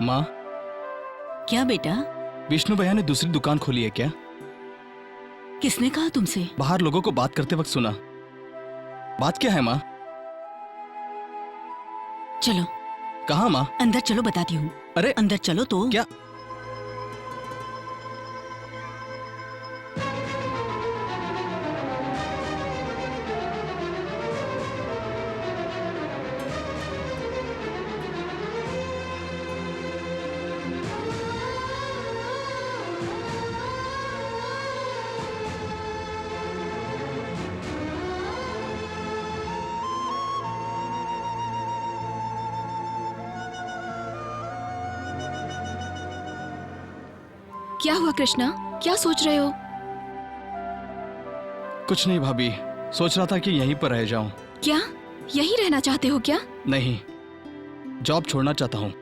माँ, क्या बेटा? विष्णु भैया ने दूसरी दुकान खोली है क्या? किसने कहा तुमसे? बाहर लोगों को बात करते वक्त सुना। बात क्या है माँ? चलो कहाँ माँ? अंदर चलो, बताती हूँ। अरे अंदर चलो तो। क्या? क्या हुआ कृष्णा, क्या सोच रहे हो? कुछ नहीं भाभी, सोच रहा था कि यहीं पर रह जाऊं। क्या यही रहना चाहते हो क्या? नहीं, जॉब छोड़ना चाहता हूँ।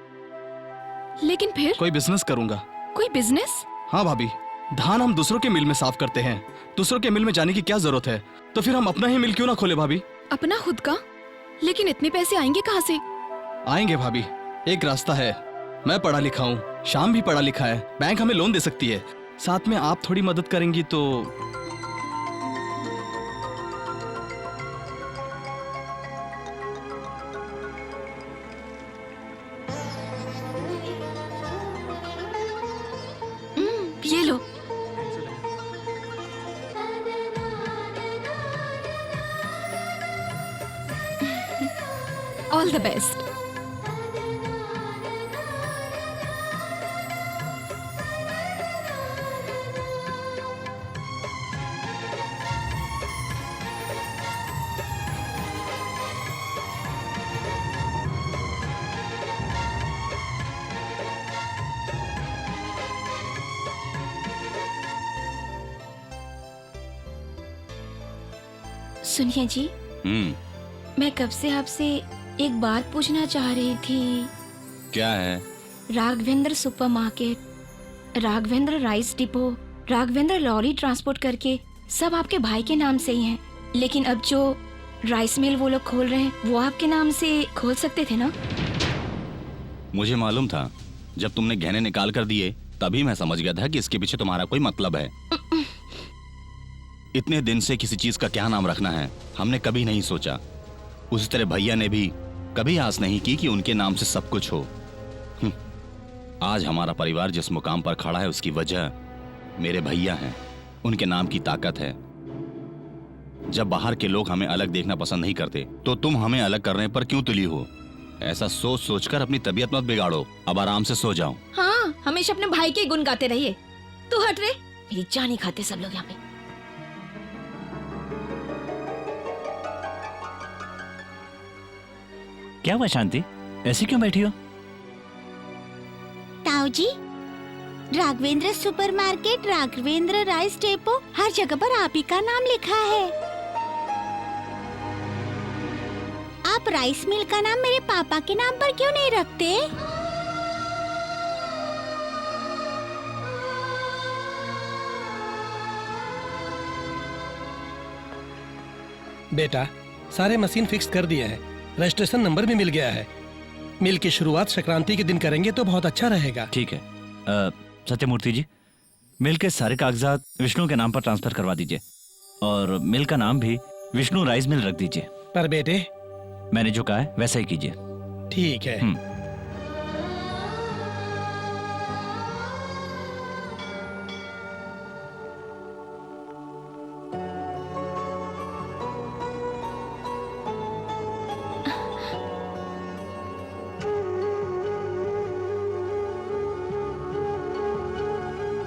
लेकिन फिर कोई बिजनेस करूंगा। कोई बिजनेस? हाँ भाभी, धान हम दूसरों के मिल में साफ करते हैं। दूसरों के मिल में जाने की क्या जरूरत है? तो फिर हम अपना ही मिल क्यों ना खोले भाभी? अपना खुद का? लेकिन इतने पैसे आएंगे कहाँ से? आएंगे भाभी, एक रास्ता है। मैं पढ़ा लिखा हूँ, शाम भी पढ़ा लिखा है, बैंक हमें लोन दे सकती है। साथ में आप थोड़ी मदद करेंगी तो। ये लो। All the best. सुनिए जी, मैं कब से आपसे एक बात पूछना चाह रही थी। क्या है? Raghavendra supermarket, Raghavendra rice depot, Raghavendra lorry transport करके सब आपके भाई के नाम से ही हैं। लेकिन अब जो राइस मिल वो लोग खोल रहे हैं वो आपके नाम से खोल सकते थे ना? मुझे मालूम था, जब तुमने गहने निकाल कर दिए तभी मैं समझ गया था कि इसके पीछे तुम्हारा कोई मतलब है। इतने दिन से किसी चीज का क्या नाम रखना है हमने कभी नहीं सोचा। उसी तरह भैया ने भी कभी आस नहीं की कि उनके नाम से सब कुछ हो। आज हमारा परिवार जिस मुकाम पर खड़ा है उसकी वजह मेरे भैया हैं, उनके नाम की ताकत है। जब बाहर के लोग हमें अलग देखना पसंद नहीं करते तो तुम हमें अलग करने पर क्यों तुली हो? ऐसा सोच सोचकर अपनी तबीयत मत बिगाड़ो, अब आराम से सो जाओ। हाँ, हमेशा अपने भाई के गुण गाते रहिए। तू हट रे, मेरी जान ही खाते सब लोग यहाँ पे। क्या हुआ शांति, ऐसी क्यों बैठी हो? ताऊ जी, Raghavendra supermarket, Raghavendra rice depot, हर जगह पर आप ही का नाम लिखा है। आप राइस मिल का नाम मेरे पापा के नाम पर क्यों नहीं रखते? बेटा, सारे मशीन फिक्स कर दिए हैं, रजिस्ट्रेशन नंबर भी मिल गया है। मिल की शुरुआत संक्रांति के दिन करेंगे तो बहुत अच्छा रहेगा। ठीक है। सत्यमूर्ति जी, मिल के सारे कागजात विष्णु के नाम पर ट्रांसफर करवा दीजिए और मिल का नाम भी विष्णु राइस मिल रख दीजिए। पर बेटे, मैंने जो कहा है वैसा ही कीजिए। ठीक है।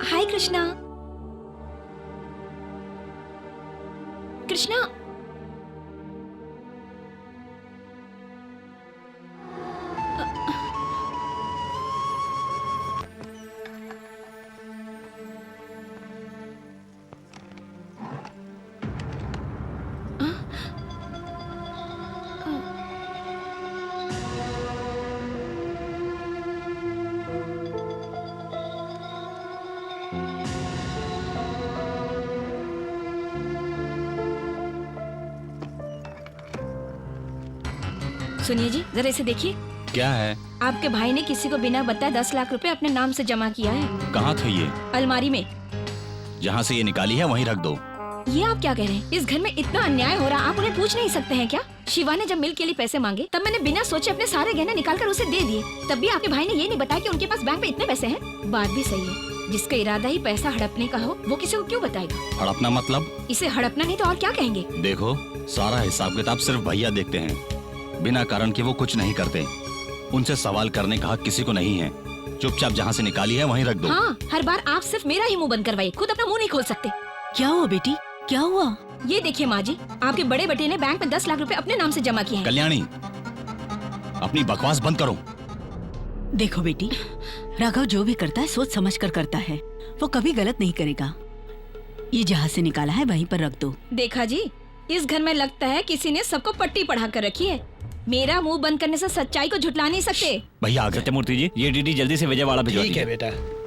हाय कृष्णा। कृष्णा, सुनिए जी, जरा इसे देखिए। क्या है? आपके भाई ने किसी को बिना बताए 10 लाख रुपए अपने नाम से जमा किया है। कहाँ थे ये? अलमारी में। जहाँ से ये निकाली है वहीं रख दो। ये आप क्या कह रहे हैं? इस घर में इतना अन्याय हो रहा, आप उन्हें पूछ नहीं सकते हैं क्या? शिवा ने जब मिल के लिए पैसे मांगे तब मैंने बिना सोचे अपने सारे गहने निकाल कर उसे दे दिए। तब भी आपके भाई ने ये नहीं बताया कि उनके पास बैंक में इतने पैसे हैं। बात भी सही है, जिसका इरादा ही पैसा हड़पने का हो वो किसी को क्यों बताएगा? हड़पना मतलब? इसे हड़पना नहीं तो और क्या कहेंगे? देखो, सारा हिसाब किताब सिर्फ भैया देखते हैं। बिना कारण के वो कुछ नहीं करते। उनसे सवाल करने का हक किसी को नहीं है। चुपचाप जहाँ से निकाली है वहीं रख दो। हाँ, हर बार आप सिर्फ मेरा ही मुंह बंद करवाइए, खुद अपना मुंह नहीं खोल सकते। क्या हुआ बेटी, क्या हुआ? ये देखिए माँ जी, आपके बड़े बेटे ने बैंक में 10 लाख रुपए अपने नाम से जमा किए हैं। कल्याणी, अपनी बकवास बंद करो। देखो बेटी, राघव जो भी करता है सोच समझ कर करता है, वो कभी गलत नहीं करेगा। ये जहाँ से निकाला है वहीं पर रख दो। देखा जी, इस घर में लगता है किसी ने सबको पट्टी पढ़ा कर रखी है। मेरा मुंह बंद करने से सच्चाई को झुटला नहीं सकते। भैया आ गए। सत्यमूर्ति जी, ये डीडी जल्दी से विजयवाड़ा भिजवा ठीक है दीजिए। बेटा।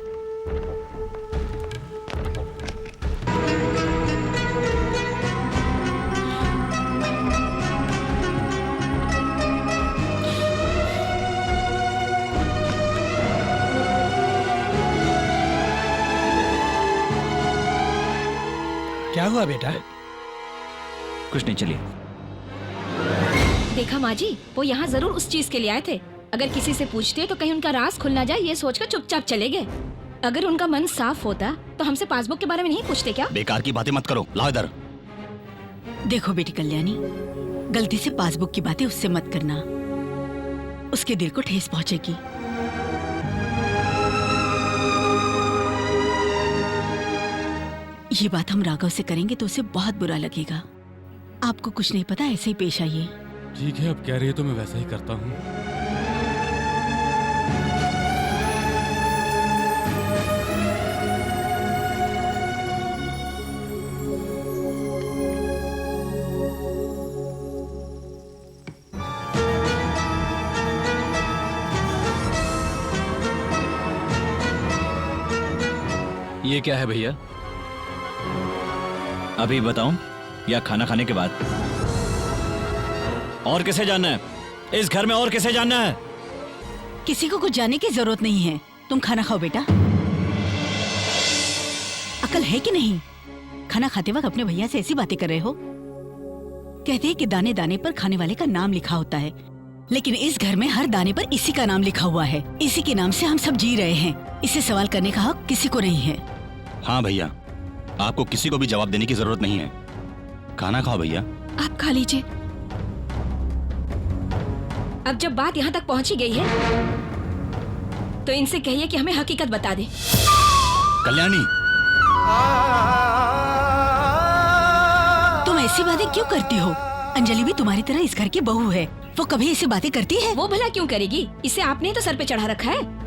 क्या हुआ बेटा? कुछ नहीं, चलिए। देखा माँ जी, वो यहाँ जरूर उस चीज के लिए आए थे। अगर किसी से पूछते तो कहीं उनका राज खुल ना जाए, ये सोचकर चुपचाप चले गए। अगर उनका मन साफ होता तो हमसे पासबुक के बारे में नहीं पूछते क्या? बेकार की बातें मत करो, लाओ इधर। देखो बेटी कल्याणी, गलती से पासबुक की बातें उससे मत करना, उसके दिल को ठेस पहुंचेगी। ये बात हम राघव से करेंगे तो उसे बहुत बुरा लगेगा। आपको कुछ नहीं पता, ऐसे ही पेश आइए। ठीक है, अब कह रही है तो मैं वैसा ही करता हूँ। ये क्या है भैया? अभी बताऊं या खाना खाने के बाद? और किसे जानना है इस घर में? और किसे जानना है? किसी को कुछ जानने की जरूरत नहीं है। तुम खाना खाओ बेटा। अकल है कि नहीं? खाना खाते वक्त अपने भैया से ऐसी बातें कर रहे हो। कहते हैं कि दाने दाने पर खाने वाले का नाम लिखा होता है, लेकिन इस घर में हर दाने पर इसी का नाम लिखा हुआ है। इसी के नाम से हम सब जी रहे हैं। इसे सवाल करने का हक किसी को नहीं है। हाँ भैया, आपको किसी को भी जवाब देने की जरूरत नहीं है। खाना खाओ भैया। आप खा लीजिए। अब जब बात यहाँ तक पहुँची गई है तो इनसे कहिए कि हमें हकीकत बता दे। कल्याणी, तुम ऐसी बातें क्यों करती हो? अंजलि भी तुम्हारी तरह इस घर की बहू है, वो कभी ऐसी बातें करती है? वो भला क्यों करेगी? इसे आपने तो सर पे चढ़ा रखा है।